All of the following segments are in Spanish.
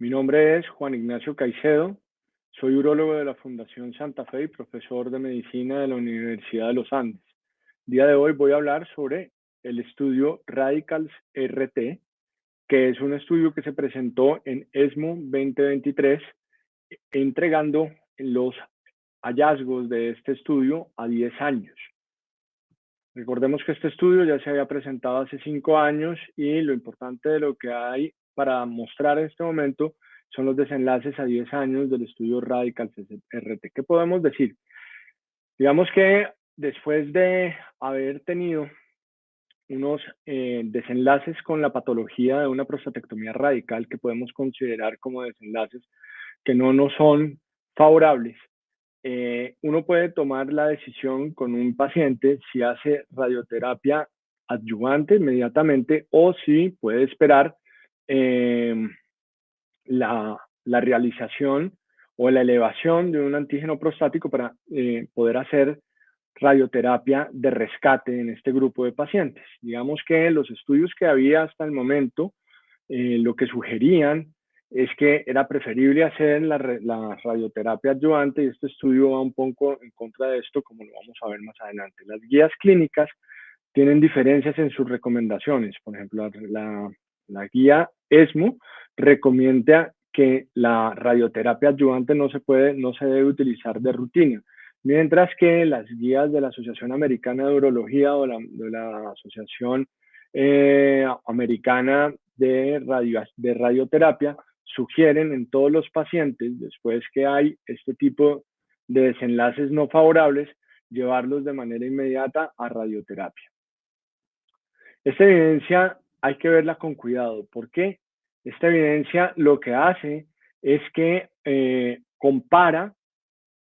Mi nombre es Juan Ignacio Caicedo, soy urólogo de la Fundación Santa Fe y profesor de medicina de la Universidad de los Andes. El día de hoy voy a hablar sobre el estudio RADICALS-RT, que es un estudio que se presentó en ESMO 2023, entregando los hallazgos de este estudio a 10 años. Recordemos que este estudio ya se había presentado hace 5 años y lo importante de lo que hay para mostrar en este momento son los desenlaces a 10 años del estudio RADICALS-RT. ¿Qué podemos decir? Digamos que después de haber tenido unos desenlaces con la patología de una prostatectomía radical que podemos considerar como desenlaces que no nos son favorables, uno puede tomar la decisión con un paciente si hace radioterapia adyuvante inmediatamente o si puede esperar la realización o la elevación de un antígeno prostático para poder hacer radioterapia de rescate en este grupo de pacientes. Digamos que los estudios que había hasta el momento lo que sugerían es que era preferible hacer la radioterapia adyuvante y este estudio va un poco en contra de esto, como lo vamos a ver más adelante. Las guías clínicas tienen diferencias en sus recomendaciones. Por ejemplo, la guía ESMO recomienda que la radioterapia adyuvante no se debe utilizar de rutina, mientras que las guías de la Asociación Americana de Urología o de la Asociación Americana de Radioterapia sugieren en todos los pacientes, después que hay este tipo de desenlaces no favorables, llevarlos de manera inmediata a radioterapia. Esta evidencia hay que verla con cuidado. ¿Por qué? Esta evidencia lo que hace es que compara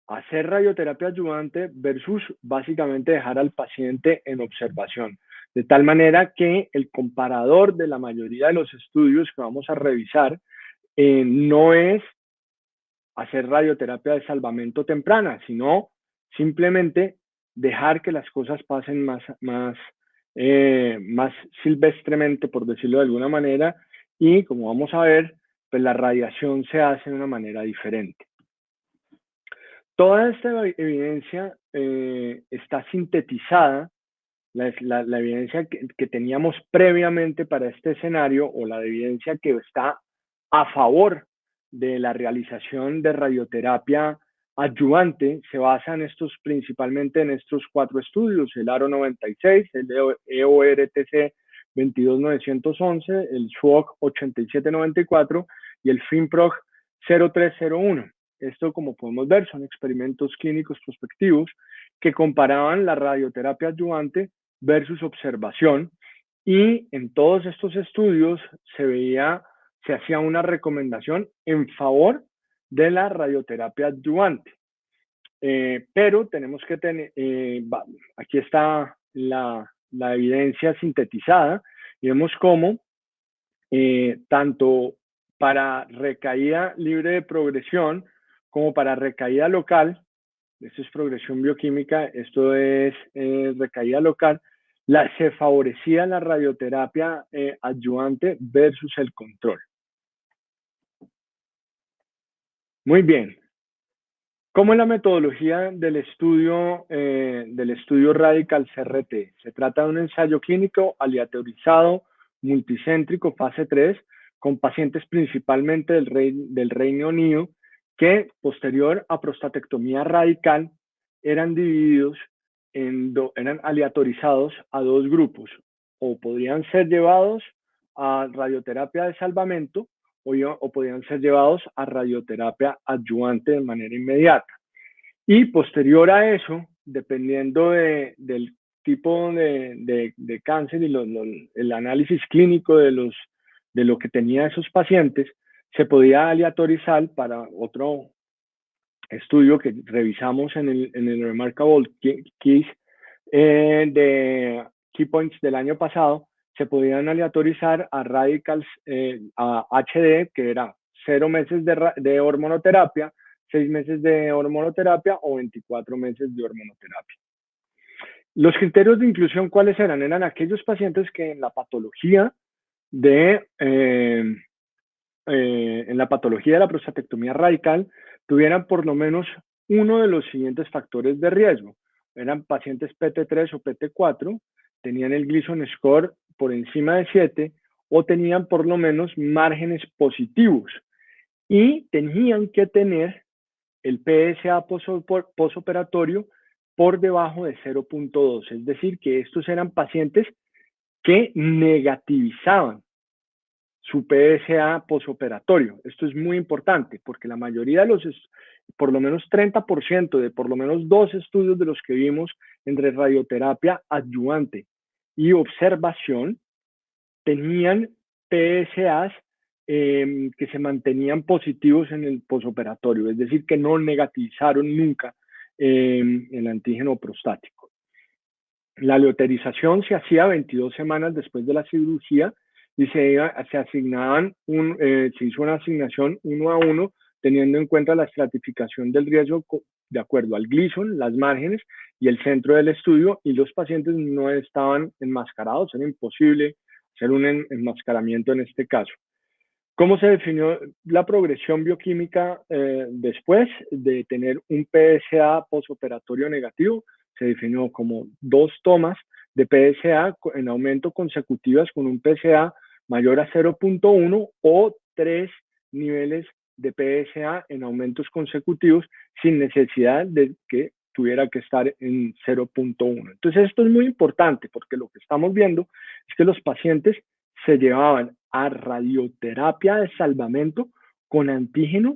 hacer radioterapia adyuvante versus básicamente dejar al paciente en observación. De tal manera que el comparador de la mayoría de los estudios que vamos a revisar no es hacer radioterapia de salvamento temprana, sino simplemente dejar que las cosas pasen más silvestremente, por decirlo de alguna manera, y como vamos a ver, pues la radiación se hace de una manera diferente. Toda esta evidencia está sintetizada, la evidencia que teníamos previamente para este escenario o la evidencia que está a favor de la realización de radioterapia adyuvante se basa principalmente en estos 4 estudios: el ARO 96, el EORTC 22911, el SWOG 8794 y el FINPROG 0301. Esto, como podemos ver, son experimentos clínicos prospectivos que comparaban la radioterapia adyuvante versus observación, y en todos estos estudios se hacía una recomendación en favor de la radioterapia adyuvante. Pero tenemos que tener, aquí está la evidencia sintetizada y vemos cómo tanto para recaída libre de progresión como para recaída local, esto es progresión bioquímica, esto es recaída local, se favorecía la radioterapia adyuvante versus el control. Muy bien. ¿Cómo es la metodología del estudio RADICALS-RT? Se trata de un ensayo clínico aleatorizado, multicéntrico, fase 3, con pacientes principalmente del Reino Unido que, posterior a prostatectomía radical, eran aleatorizados a 2 grupos, o podrían ser llevados a radioterapia de salvamento o podían ser llevados a radioterapia adyuvante de manera inmediata. Y posterior a eso, dependiendo del tipo de cáncer y el análisis clínico de lo que tenían esos pacientes, se podía aleatorizar para otro estudio que revisamos en el Remarkable Keys de Key Points del año pasado. Se podían aleatorizar a radicals a HD, que era 0 meses de hormonoterapia, 6 meses de hormonoterapia o 24 meses de hormonoterapia. Los criterios de inclusión, ¿cuáles eran? Eran aquellos pacientes que en la patología de en la patología de la prostatectomía radical tuvieran por lo menos uno de los siguientes factores de riesgo. Eran pacientes PT3 o PT4, tenían el Gleason score por encima de 7 o tenían por lo menos márgenes positivos y tenían que tener el PSA posoperatorio por debajo de 0.2, es decir, que estos eran pacientes que negativizaban su PSA posoperatorio. Esto es muy importante porque la mayoría de los, por lo menos 30% de por lo menos 2 estudios de los que vimos entre radioterapia adyuvante y observación tenían PSAs que se mantenían positivos en el posoperatorio, es decir, que no negativizaron nunca el antígeno prostático. La leuterización se hacía 22 semanas después de la cirugía y se asignaban se hizo una asignación 1 a 1 teniendo en cuenta la estratificación del riesgo de acuerdo al Gleason, las márgenes y el centro del estudio, y los pacientes no estaban enmascarados, era imposible hacer un enmascaramiento en este caso. ¿Cómo se definió la progresión bioquímica después de tener un PSA posoperatorio negativo? Se definió como 2 tomas de PSA en aumento consecutivas con un PSA mayor a 0.1 o 3 niveles de PSA en aumentos consecutivos sin necesidad de que tuviera que estar en 0.1. Entonces esto es muy importante porque lo que estamos viendo es que los pacientes se llevaban a radioterapia de salvamento con antígenos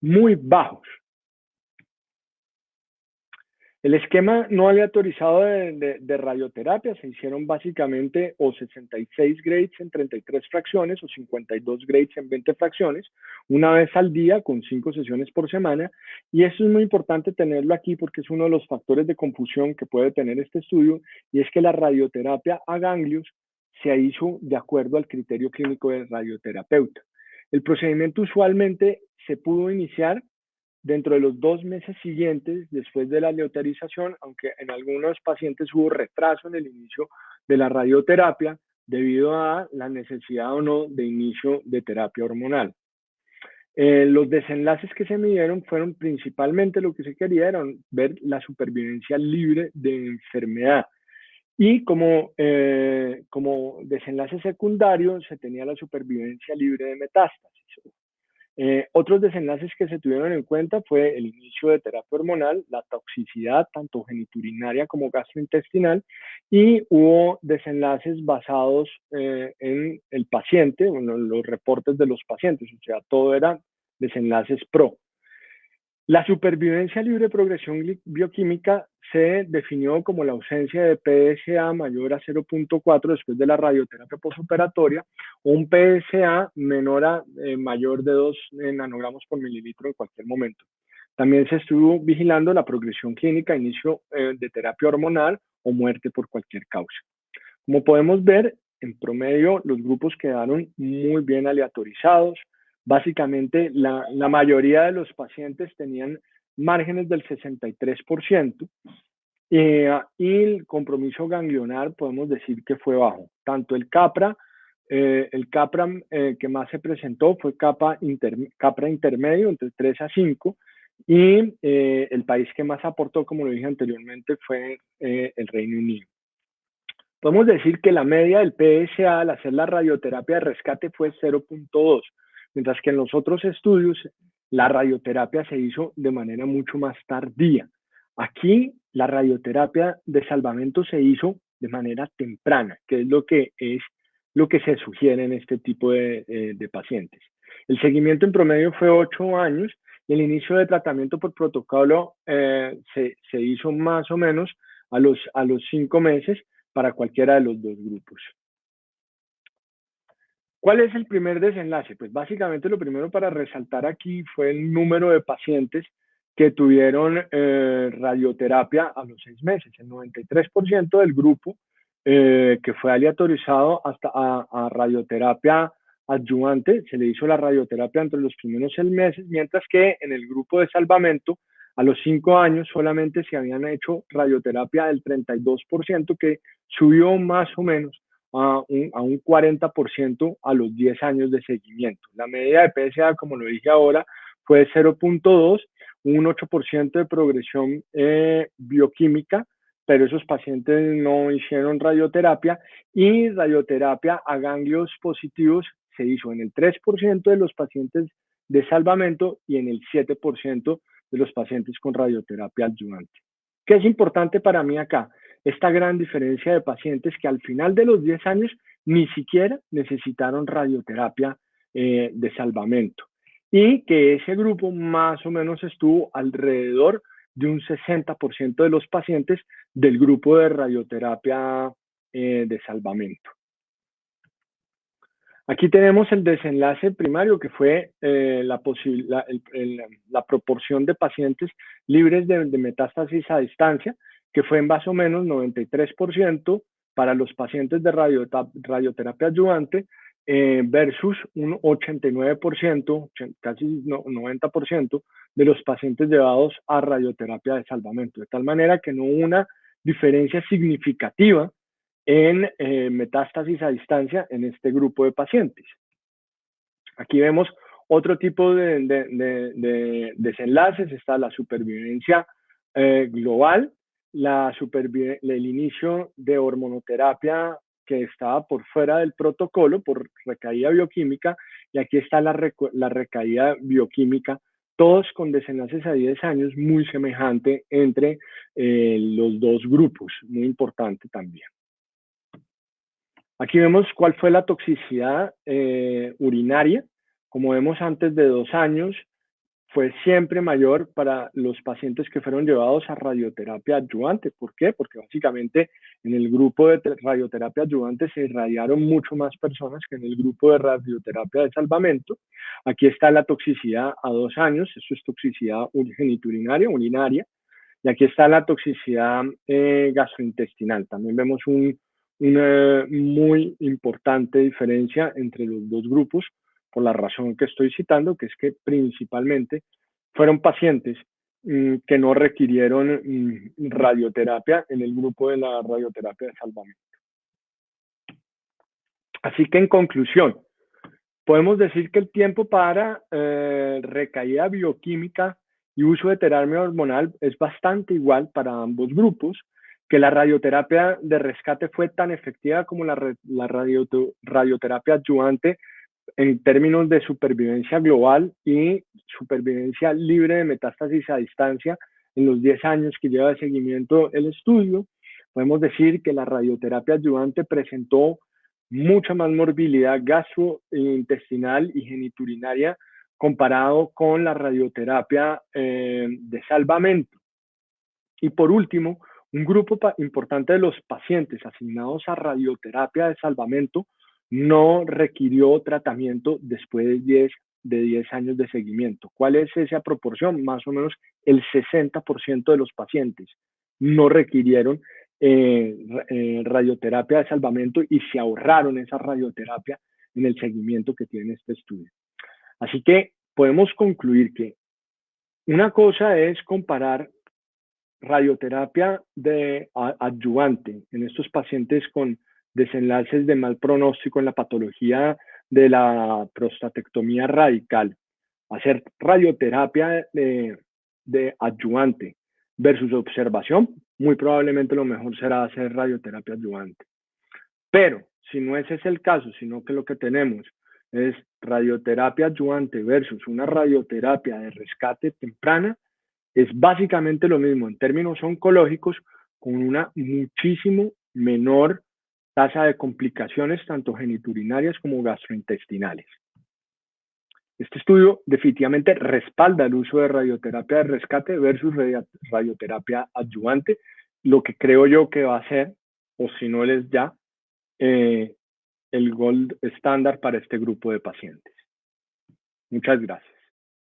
muy bajos. El esquema no aleatorizado de radioterapia se hicieron básicamente o 66 grades en 33 fracciones o 52 grades en 20 fracciones, una vez al día con 5 sesiones por semana. Y eso es muy importante tenerlo aquí porque es uno de los factores de confusión que puede tener este estudio, y es que la radioterapia a ganglios se hizo de acuerdo al criterio clínico del radioterapeuta. El procedimiento usualmente se pudo iniciar dentro de los 2 meses siguientes después de la leuterización, aunque en algunos pacientes hubo retraso en el inicio de la radioterapia debido a la necesidad o no de inicio de terapia hormonal. Los desenlaces que se midieron fueron principalmente lo que se quería era ver la supervivencia libre de enfermedad. Y como desenlace secundario se tenía la supervivencia libre de metástasis. Otros desenlaces que se tuvieron en cuenta fue el inicio de terapia hormonal, la toxicidad tanto geniturinaria como gastrointestinal, y hubo desenlaces basados en el paciente, bueno, los reportes de los pacientes, o sea, todo eran desenlaces pro. La supervivencia libre de progresión bioquímica se definió como la ausencia de PSA mayor a 0.4 después de la radioterapia postoperatoria o un PSA menor a mayor de 2 nanogramos por mililitro en cualquier momento. También se estuvo vigilando la progresión clínica, inicio de terapia hormonal o muerte por cualquier causa. Como podemos ver, en promedio los grupos quedaron muy bien aleatorizados. Básicamente, la mayoría de los pacientes tenían márgenes del 63% y el compromiso ganglionar podemos decir que fue bajo. Tanto el CAPRA que más se presentó fue CAPRA intermedio, entre 3 a 5, y el país que más aportó, como lo dije anteriormente, fue el Reino Unido. Podemos decir que la media del PSA al hacer la radioterapia de rescate fue 0.2, mientras que en los otros estudios la radioterapia se hizo de manera mucho más tardía. Aquí la radioterapia de salvamento se hizo de manera temprana, que es lo que se sugiere en este tipo de pacientes. El seguimiento en promedio fue 8 años y el inicio de tratamiento por protocolo se hizo más o menos a los 5 meses para cualquiera de los 2 grupos. ¿Cuál es el primer desenlace? Pues básicamente lo primero para resaltar aquí fue el número de pacientes que tuvieron radioterapia a los 6 meses. El 93% del grupo que fue aleatorizado hasta a radioterapia adyuvante, se le hizo la radioterapia entre los primeros 6 meses, mientras que en el grupo de salvamento a los 5 años solamente se habían hecho radioterapia del 32%, que subió más o menos a un 40% a los 10 años de seguimiento. La medida de PSA, como lo dije ahora, fue 0.2, un 8% de progresión bioquímica, pero esos pacientes no hicieron radioterapia, y radioterapia a ganglios positivos se hizo en el 3% de los pacientes de salvamento y en el 7% de los pacientes con radioterapia adyuvante. ¿Qué es importante para mí acá? Esta gran diferencia de pacientes que al final de los 10 años ni siquiera necesitaron radioterapia de salvamento, y que ese grupo más o menos estuvo alrededor de un 60% de los pacientes del grupo de radioterapia de salvamento. Aquí tenemos el desenlace primario, que fue la proporción de pacientes libres de metástasis a distancia, que fue en más o menos 93% para los pacientes de radioterapia adyuvante versus un 89%, casi 90% de los pacientes llevados a radioterapia de salvamento. De tal manera que no hubo una diferencia significativa en metástasis a distancia en este grupo de pacientes. Aquí vemos otro tipo de desenlaces. Está la supervivencia global, el inicio de hormonoterapia que estaba por fuera del protocolo por recaída bioquímica, y aquí está la recaída bioquímica, todos con desenlaces a 10 años muy semejante entre los dos grupos, muy importante también. Aquí vemos cuál fue la toxicidad urinaria. Como vemos, antes de 2 años fue siempre mayor para los pacientes que fueron llevados a radioterapia adyuvante. ¿Por qué? Porque básicamente en el grupo de radioterapia adyuvante se irradiaron mucho más personas que en el grupo de radioterapia de salvamento. Aquí está la toxicidad a 2 años, eso es toxicidad geniturinaria, urinaria, y aquí está la toxicidad gastrointestinal. También vemos una muy importante diferencia entre los dos grupos, por la razón que estoy citando, que es que principalmente fueron pacientes que no requirieron radioterapia en el grupo de la radioterapia de salvamento. Así que, en conclusión, podemos decir que el tiempo para recaída bioquímica y uso de terapia hormonal es bastante igual para ambos grupos, que la radioterapia de rescate fue tan efectiva como la radioterapia adyuvante en términos de supervivencia global y supervivencia libre de metástasis a distancia en los 10 años que lleva de seguimiento el estudio. Podemos decir que la radioterapia adyuvante presentó mucha más morbilidad gastrointestinal y geniturinaria comparado con la radioterapia de salvamento. Y por último, un grupo importante de los pacientes asignados a radioterapia de salvamento no requirió tratamiento después de 10 años de seguimiento. ¿Cuál es esa proporción? Más o menos el 60% de los pacientes no requirieron radioterapia de salvamento y se ahorraron esa radioterapia en el seguimiento que tiene este estudio. Así que podemos concluir que una cosa es comparar radioterapia de adyuvante en estos pacientes con desenlaces de mal pronóstico en la patología de la prostatectomía radical, hacer radioterapia de adyuvante versus observación. Muy probablemente lo mejor será hacer radioterapia adyuvante. Pero si no ese es el caso, sino que lo que tenemos es radioterapia adyuvante versus una radioterapia de rescate temprana, es básicamente lo mismo en términos oncológicos, con una muchísimo menor tasa de complicaciones, tanto geniturinarias como gastrointestinales. Este estudio definitivamente respalda el uso de radioterapia de rescate versus radioterapia adyuvante, lo que creo yo que va a ser, o si no es ya, el gold estándar para este grupo de pacientes. Muchas gracias.